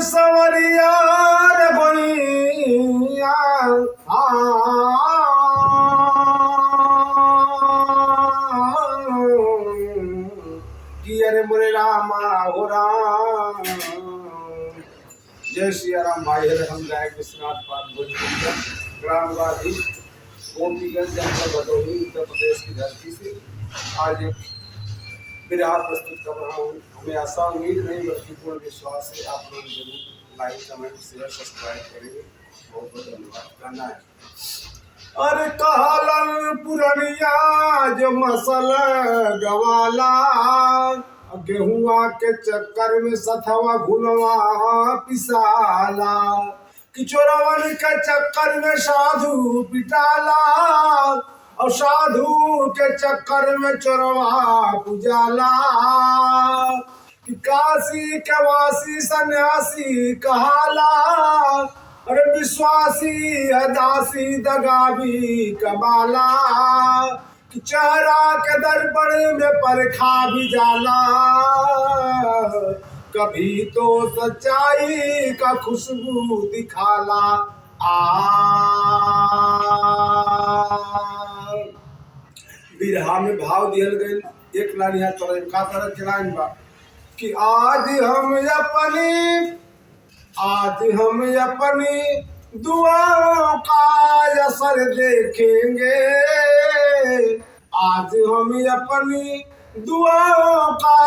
सवरिया रे गोइया कि अरे मोरे रामा हो राम। जय श्री राम। भाई हम गायक विश्वनाथ पाल भोजपुरिया ग्रामवासी गोपीगंज जनपद भदोही उत्तर प्रदेश की धरती से आज एक विरहा प्रस्तुत कर रहा हूँ। हमें आशा उम्मीद नहीं बल्कि पूर्ण विश्वास है आप लोग जरूर लाइक कमेंट शेयर सब्सक्राइब करेंगे। बहुत बहुत धन्यवाद करना है। अरे कहलन पुरनिया जो मसल गवाला गेहुआ के चक्कर में सथवा घुनवा पिसाला कि चोरवन के चक्कर में साधु पिटाला और साधु के चक्कर में चोरवा पुजाला कि काशी के वासी सन्यासी कहाला अरे विश्वासी अदासी दगावी कबाला कि चेहरा के दर्पण में परखा भी जाला कभी तो सच्चाई का खुशबू दिखाला। बिरहा में भाव दियल गए एक लाइन यहाँ चले का तरह के लाइन बा कि आज हम अपनी दुआओं का असर देखेंगे। आज हम अपनी दुआओं का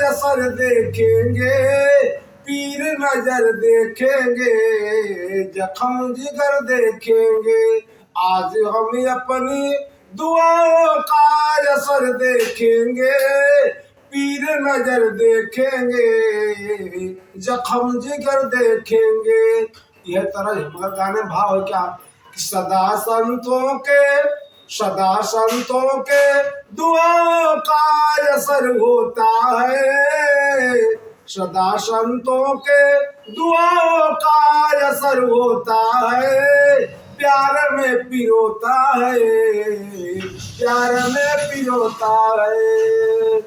असर देखेंगे। पीर नजर देखेंगे जख्म जिगर देखेंगे। आज हम अपनी दुआओं का असर देखेंगे। पीर नजर देखेंगे जख्म जिगर देखेंगे। यह तरह मगर गाने भाव है क्या कि सदा संतों के दुआओं का असर होता है। सदा संतों के दुआओं का असर होता है। प्यार में पिरोता है, प्यार में पिरोता है।